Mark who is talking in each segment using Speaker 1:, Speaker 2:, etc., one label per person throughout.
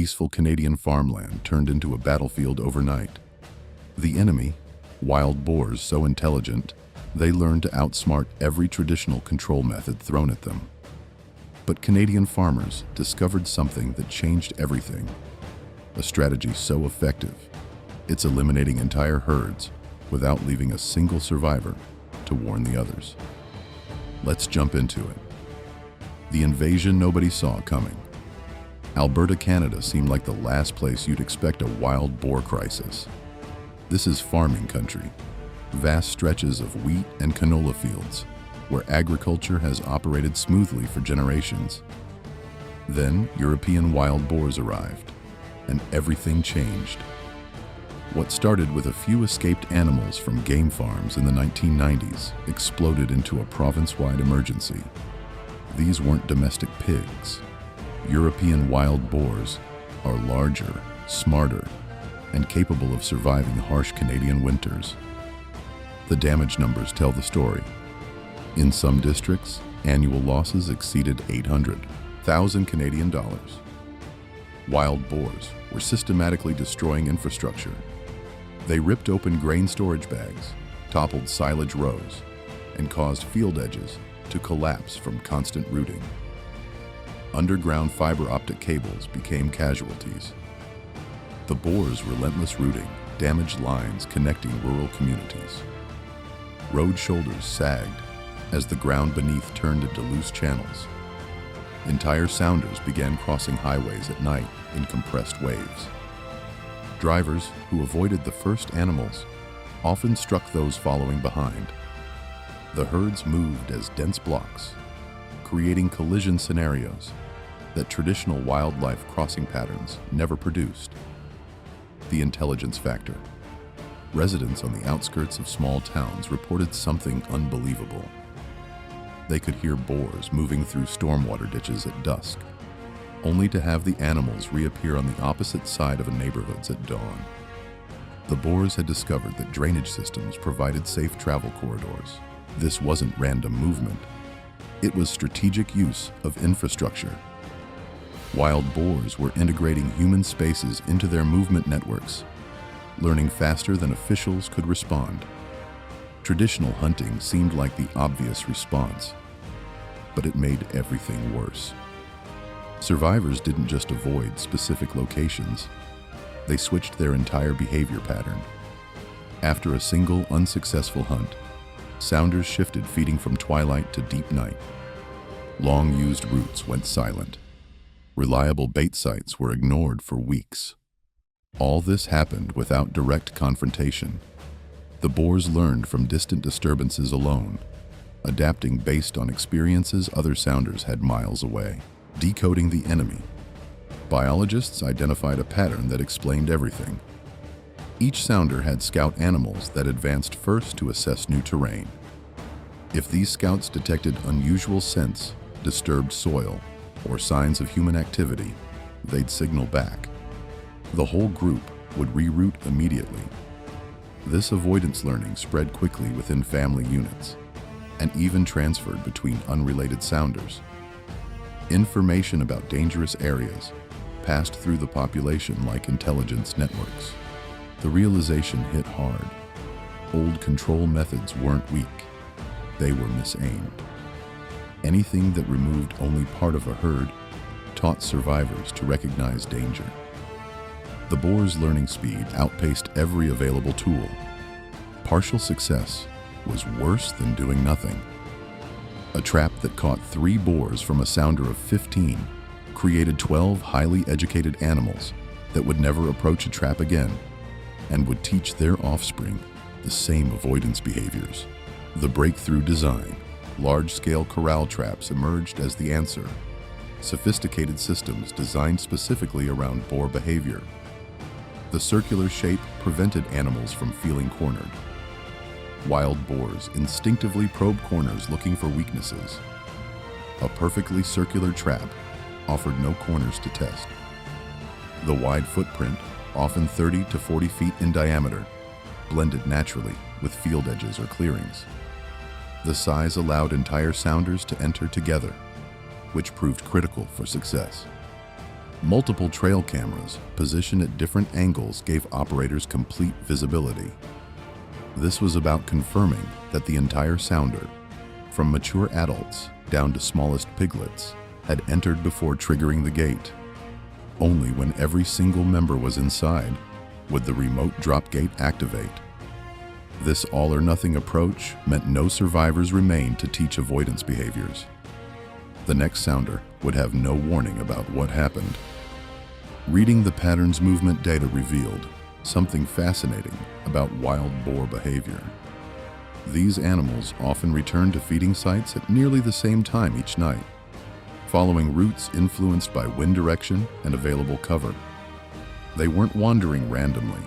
Speaker 1: peaceful Canadian farmland turned into a battlefield overnight. The enemy, wild boars so intelligent, they learned to outsmart every traditional control method thrown at them. But Canadian farmers discovered something that changed everything. A strategy so effective, it's eliminating entire herds without leaving a single survivor to warn the others. Let's jump into it. The invasion nobody saw coming. Alberta, Canada seemed like the last place you'd expect a wild boar crisis. This is farming country, vast stretches of wheat and canola fields, where agriculture has operated smoothly for generations. Then European wild boars arrived, and everything changed. What started with a few escaped animals from game farms in the 1990s exploded into a province-wide emergency. These weren't domestic pigs. European wild boars are larger, smarter, and capable of surviving harsh Canadian winters. The damage numbers tell the story. In some districts, annual losses exceeded 800,000 Canadian dollars. Wild boars were systematically destroying infrastructure. They ripped open grain storage bags, toppled silage rows, and caused field edges to collapse from constant rooting. Underground fiber optic cables became casualties. The boars' relentless rooting damaged lines connecting rural communities. Road shoulders sagged as the ground beneath turned into loose channels. Entire sounders began crossing highways at night in compressed waves. Drivers who avoided the first animals often struck those following behind. The herds moved as dense blocks, creating collision scenarios that traditional wildlife crossing patterns never produced. The intelligence factor. Residents on the outskirts of small towns reported something unbelievable. They could hear boars moving through stormwater ditches at dusk, only to have the animals reappear on the opposite side of neighborhoods at dawn. The boars had discovered that drainage systems provided safe travel corridors. This wasn't random movement. It was strategic use of infrastructure. Wild boars were integrating human spaces into their movement networks, learning faster than officials could respond. Traditional hunting seemed like the obvious response, but it made everything worse. Survivors didn't just avoid specific locations, they switched their entire behavior pattern. After a single unsuccessful hunt, sounders shifted feeding from twilight to deep night. Long-used routes went silent. Reliable bait sites were ignored for weeks. All this happened without direct confrontation. The boars learned from distant disturbances alone, adapting based on experiences other sounders had miles away. Decoding the enemy. Biologists identified a pattern that explained everything. Each sounder had scout animals that advanced first to assess new terrain. If these scouts detected unusual scents, disturbed soil, or signs of human activity, they'd signal back. The whole group would reroute immediately. This avoidance learning spread quickly within family units, and even transferred between unrelated sounders. Information about dangerous areas passed through the population like intelligence networks. The realization hit hard. Old control methods weren't weak, they were misaimed. Anything that removed only part of a herd taught survivors to recognize danger. The boar's learning speed outpaced every available tool. Partial success was worse than doing nothing. A trap that caught 3 boars from a sounder of 15 created 12 highly educated animals that would never approach a trap again and would teach their offspring the same avoidance behaviors. The breakthrough design. Large-scale corral traps emerged as the answer. Sophisticated systems designed specifically around boar behavior. The circular shape prevented animals from feeling cornered. Wild boars instinctively probe corners looking for weaknesses. A perfectly circular trap offered no corners to test. The wide footprint, often 30 to 40 feet in diameter, blended naturally with field edges or clearings. The size allowed entire sounders to enter together, which proved critical for success. Multiple trail cameras positioned at different angles gave operators complete visibility. This was about confirming that the entire sounder, from mature adults down to smallest piglets, had entered before triggering the gate. Only when every single member was inside would the remote drop gate activate. This all-or-nothing approach meant no survivors remained to teach avoidance behaviors. The next sounder would have no warning about what happened. Reading the pattern's movement data revealed something fascinating about wild boar behavior. These animals often returned to feeding sites at nearly the same time each night, following routes influenced by wind direction and available cover. They weren't wandering randomly.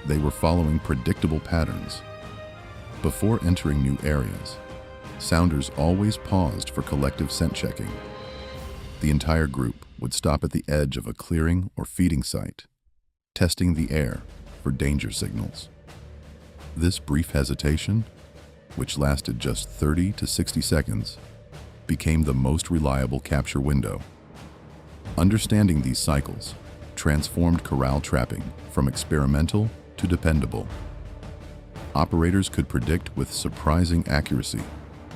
Speaker 1: They were following predictable patterns. Before entering new areas, sounders always paused for collective scent checking. The entire group would stop at the edge of a clearing or feeding site, testing the air for danger signals. This brief hesitation, which lasted just 30 to 60 seconds, became the most reliable capture window. Understanding these cycles transformed corral trapping from experimental to dependable. Operators could predict with surprising accuracy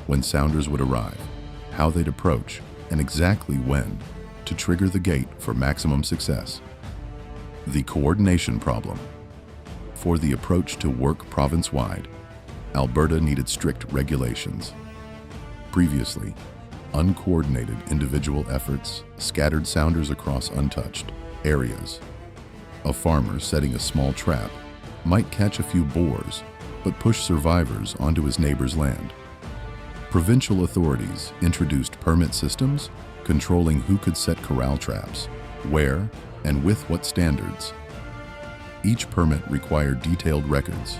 Speaker 1: when sounders would arrive, how they'd approach, and exactly when to trigger the gate for maximum success. The coordination problem. For the approach to work province-wide, Alberta needed strict regulations. Previously, uncoordinated individual efforts scattered sounders across untouched areas. A farmer setting a small trap might catch a few boars, but push survivors onto his neighbor's land. Provincial authorities introduced permit systems controlling who could set corral traps, where, and with what standards. Each permit required detailed records: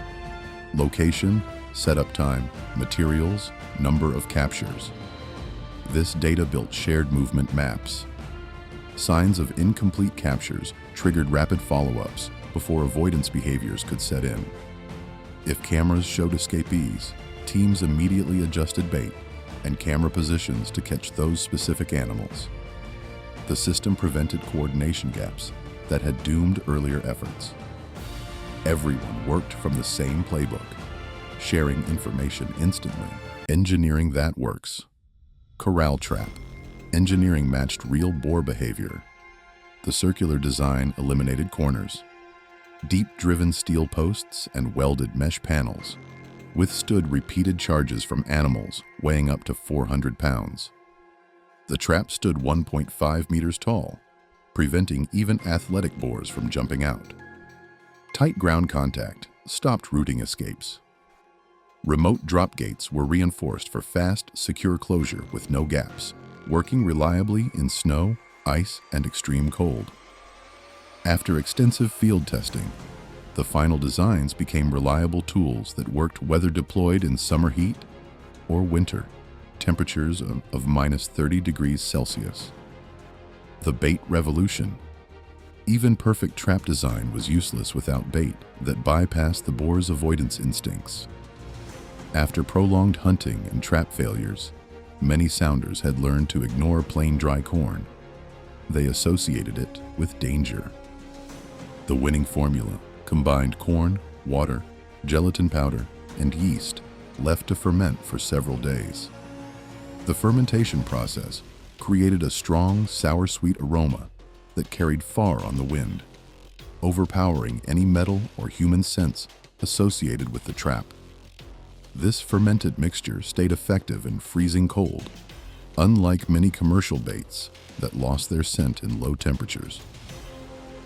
Speaker 1: location, setup time, materials, number of captures. This data built shared movement maps. Signs of incomplete captures triggered rapid follow-ups before avoidance behaviors could set in. If cameras showed escapees, teams immediately adjusted bait and camera positions to catch those specific animals. The system prevented coordination gaps that had doomed earlier efforts. Everyone worked from the same playbook, sharing information instantly. Engineering that works. Corral trap. Engineering matched real boar behavior. The circular design eliminated corners. Deep-driven steel posts and welded mesh panels withstood repeated charges from animals weighing up to 400 pounds. The trap stood 1.5 meters tall, preventing even athletic boars from jumping out. Tight ground contact stopped rooting escapes. Remote drop gates were reinforced for fast, secure closure with no gaps, working reliably in snow, ice, and extreme cold. After extensive field testing, the final designs became reliable tools that worked whether deployed in summer heat or winter, temperatures of minus 30 degrees Celsius. The bait revolution. Even perfect trap design was useless without bait that bypassed the boar's avoidance instincts. After prolonged hunting and trap failures, many sounders had learned to ignore plain dry corn. They associated it with danger. The winning formula combined corn, water, gelatin powder, and yeast, left to ferment for several days. The fermentation process created a strong, sour-sweet aroma that carried far on the wind, overpowering any metal or human scents associated with the trap. This fermented mixture stayed effective in freezing cold, unlike many commercial baits that lost their scent in low temperatures.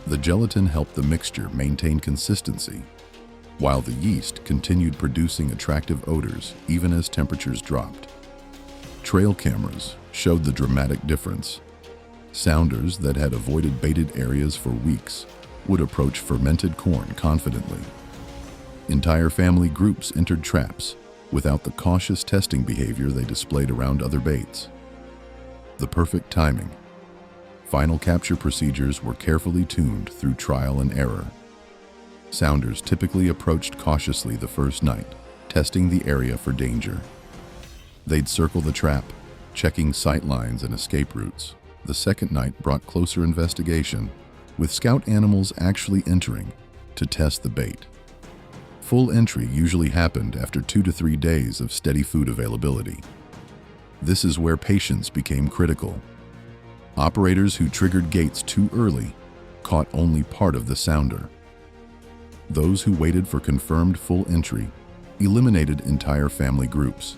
Speaker 1: The gelatin helped the mixture maintain consistency, while the yeast continued producing attractive odors even as temperatures dropped. Trail cameras showed the dramatic difference. Sounders that had avoided baited areas for weeks would approach fermented corn confidently. Entire family groups entered traps without the cautious testing behavior they displayed around other baits. The perfect timing. Final capture procedures were carefully tuned through trial and error. Sounders typically approached cautiously the first night, testing the area for danger. They'd circle the trap, checking sight lines and escape routes. The second night brought closer investigation, with scout animals actually entering to test the bait. Full entry usually happened after 2 to 3 days of steady food availability. This is where patience became critical. Operators who triggered gates too early caught only part of the sounder. Those who waited for confirmed full entry eliminated entire family groups.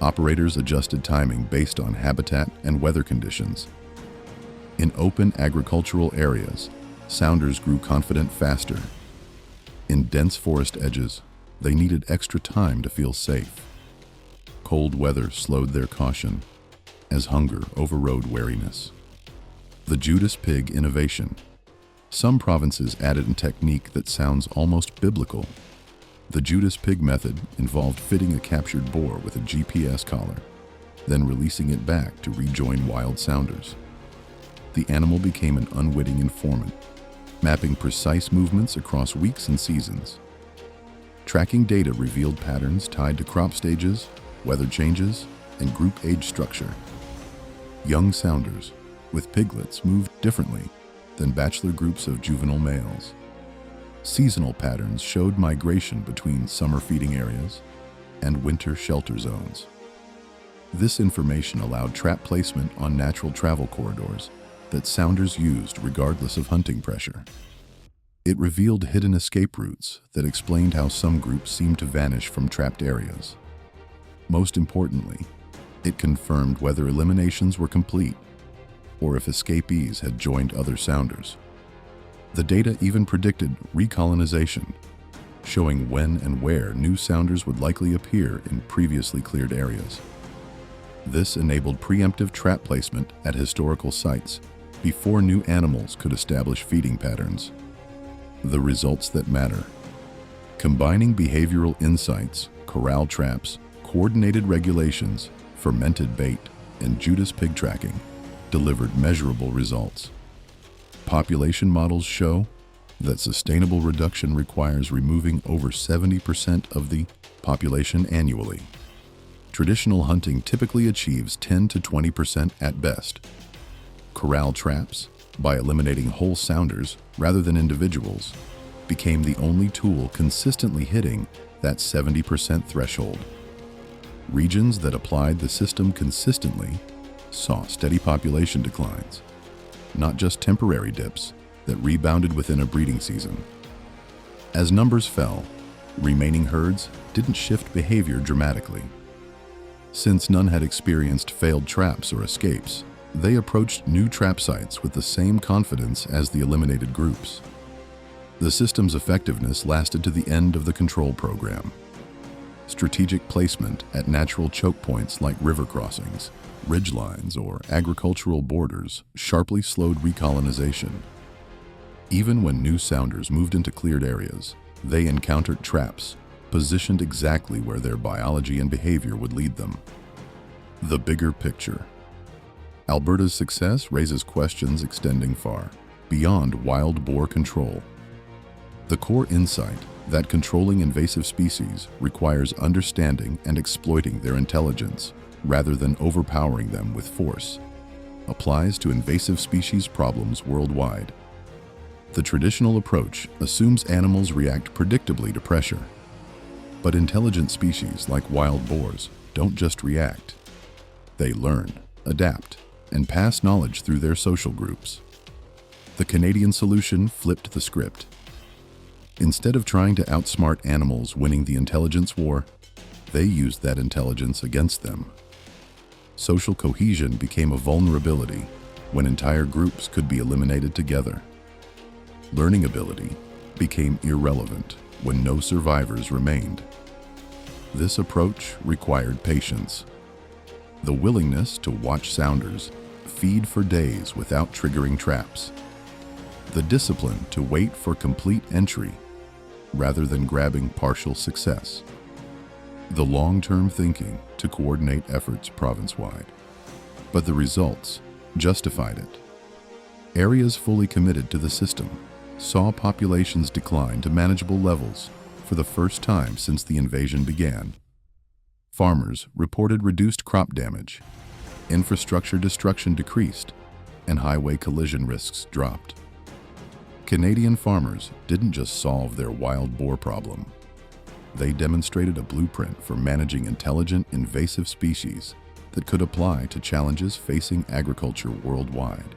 Speaker 1: Operators adjusted timing based on habitat and weather conditions. In open agricultural areas, sounders grew confident faster. In dense forest edges, they needed extra time to feel safe. Cold weather slowed their caution, as hunger overrode wariness. The Judas pig innovation. Some provinces added a technique that sounds almost biblical. The Judas pig method involved fitting a captured boar with a GPS collar, then releasing it back to rejoin wild sounders. The animal became an unwitting informant, mapping precise movements across weeks and seasons. Tracking data revealed patterns tied to crop stages, weather changes, and group age structure. Young sounders with piglets moved differently than bachelor groups of juvenile males. Seasonal patterns showed migration between summer feeding areas and winter shelter zones. This information allowed trap placement on natural travel corridors that sounders used regardless of hunting pressure. It revealed hidden escape routes that explained how some groups seemed to vanish from trapped areas. Most importantly, it confirmed whether eliminations were complete or if escapees had joined other sounders. The data even predicted recolonization, showing when and where new sounders would likely appear in previously cleared areas. This enabled preemptive trap placement at historical sites before new animals could establish feeding patterns. The results that matter. Combining behavioral insights, corral traps, coordinated regulations, fermented bait, and Judas pig tracking delivered measurable results. Population models show that sustainable reduction requires removing over 70% of the population annually. Traditional hunting typically achieves 10 to 20% at best. Corral traps, by eliminating whole sounders rather than individuals, became the only tool consistently hitting that 70% threshold. Regions that applied the system consistently saw steady population declines, not just temporary dips that rebounded within a breeding season. As numbers fell, remaining herds didn't shift behavior dramatically. Since none had experienced failed traps or escapes, they approached new trap sites with the same confidence as the eliminated groups. The system's effectiveness lasted to the end of the control program. Strategic placement at natural choke points like river crossings, ridgelines, or agricultural borders sharply slowed recolonization. Even when new sounders moved into cleared areas, they encountered traps positioned exactly where their biology and behavior would lead them. The bigger picture. Alberta's success raises questions extending far beyond wild boar control. The core insight that controlling invasive species requires understanding and exploiting their intelligence rather than overpowering them with force applies to invasive species problems worldwide. The traditional approach assumes animals react predictably to pressure. But intelligent species like wild boars don't just react. They learn, adapt, and pass knowledge through their social groups. The Canadian solution flipped the script. Instead of trying to outsmart animals winning the intelligence war, they used that intelligence against them. Social cohesion became a vulnerability when entire groups could be eliminated together. Learning ability became irrelevant when no survivors remained. This approach required patience, the willingness to watch sounders feed for days without triggering traps, the discipline to wait for complete entry rather than grabbing partial success, the long-term thinking to coordinate efforts province-wide. But the results justified it. Areas fully committed to the system saw populations decline to manageable levels for the first time since the invasion began. Farmers reported reduced crop damage, infrastructure destruction decreased, and highway collision risks dropped. Canadian farmers didn't just solve their wild boar problem. They demonstrated a blueprint for managing intelligent, invasive species that could apply to challenges facing agriculture worldwide.